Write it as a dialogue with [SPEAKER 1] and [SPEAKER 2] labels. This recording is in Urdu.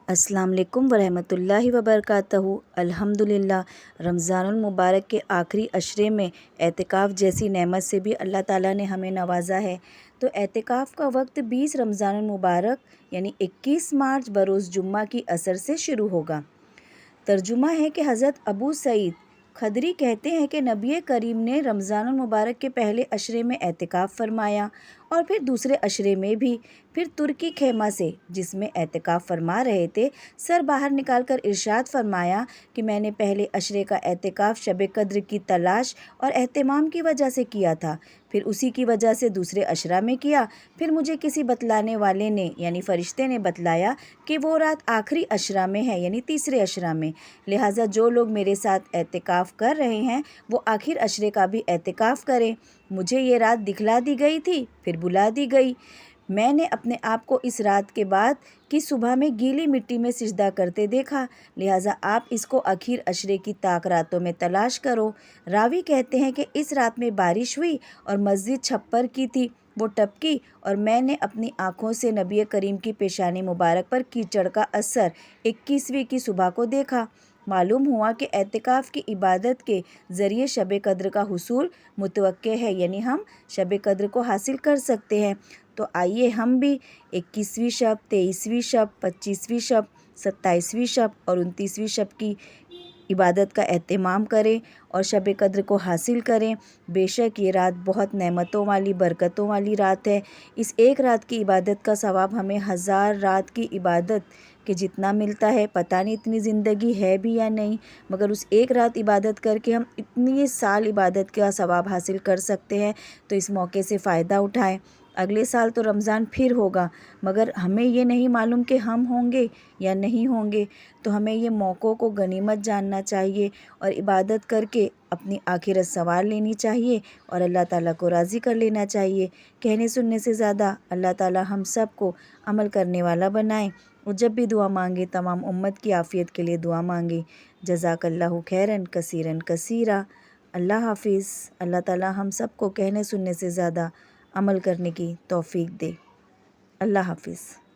[SPEAKER 1] السلام علیکم ورحمۃ اللہ وبرکاتہ۔ الحمدللہ، رمضان المبارک کے آخری عشرے میں اعتکاف جیسی نعمت سے بھی اللہ تعالیٰ نے ہمیں نوازا ہے۔ تو اعتکاف کا وقت 20 رمضان المبارک یعنی 21 مارچ بروز جمعہ کی عصر سے شروع ہوگا۔ ترجمہ ہے کہ حضرت ابو سعید خدری کہتے ہیں کہ نبی کریم نے رمضان المبارک کے پہلے عشرے میں اعتکاف فرمایا اور پھر دوسرے عشرے میں بھی، پھر ترکی خیمہ سے جس میں اعتکاف فرما رہے تھے سر باہر نکال کر ارشاد فرمایا کہ میں نے پہلے عشرے کا اعتکاف شب قدر کی تلاش اور اہتمام کی وجہ سے کیا تھا، پھر اسی کی وجہ سے دوسرے عشرہ میں کیا، پھر مجھے کسی بتلانے والے نے یعنی فرشتے نے بتلایا کہ وہ رات آخری عشرہ میں ہے یعنی تیسرے عشرہ میں، لہٰذا جو لوگ میرے ساتھ اعتکاف کر رہے ہیں وہ آخر عشرے کا بھی اعتکاف کریں۔ مجھے یہ رات دکھلا دی گئی تھی پھر بلا دی گئی، میں نے اپنے آپ کو اس رات کے بعد کی صبح میں گیلی مٹی میں سجدہ کرتے دیکھا، لہٰذا آپ اس کو آخر عشرے کی طاق راتوں میں تلاش کرو۔ راوی کہتے ہیں کہ اس رات میں بارش ہوئی اور مسجد چھپر کی تھی، وہ ٹپکی اور میں نے اپنی آنکھوں سے نبی کریم کی پیشانی مبارک پر کیچڑ کا اثر 21ویں کی صبح کو دیکھا۔ معلوم ہوا کہ اعتکاف کی عبادت کے ذریعے شب قدر کا حصول متوقع ہے، یعنی ہم شب قدر کو حاصل کر سکتے ہیں۔ تو آئیے ہم بھی 21ویں شب، 23ویں شب، 25ویں شب، 27ویں شب اور 29ویں شب کی عبادت کا اہتمام کریں اور شب قدر کو حاصل کریں۔ بے شک یہ رات بہت نعمتوں والی، برکتوں والی رات ہے۔ اس ایک رات کی عبادت کا ثواب ہمیں 1000 رات کی عبادت کہ جتنا ملتا ہے، پتہ نہیں اتنی زندگی ہے بھی یا نہیں، مگر اس ایک رات عبادت کر کے ہم اتنی سال عبادت کا ثواب حاصل کر سکتے ہیں۔ تو اس موقع سے فائدہ اٹھائیں۔ اگلے سال تو رمضان پھر ہوگا، مگر ہمیں یہ نہیں معلوم کہ ہم ہوں گے یا نہیں ہوں گے، تو ہمیں یہ موقعوں کو غنیمت جاننا چاہیے اور عبادت کر کے اپنی آخرت سنوار لینی چاہیے اور اللہ تعالیٰ کو راضی کر لینا چاہیے۔ کہنے سننے سے زیادہ اللہ تعالیٰ ہم سب کو عمل کرنے والا بنائیں، اور جب بھی دعا مانگے تمام امت کی عافیت کے لیے دعا مانگے۔ جزاک اللہ خیرن کثیرن کثیرا۔ اللہ حافظ۔ اللہ تعالیٰ ہم سب کو کہنے سننے سے زیادہ عمل کرنے کی توفیق دے۔ اللہ حافظ۔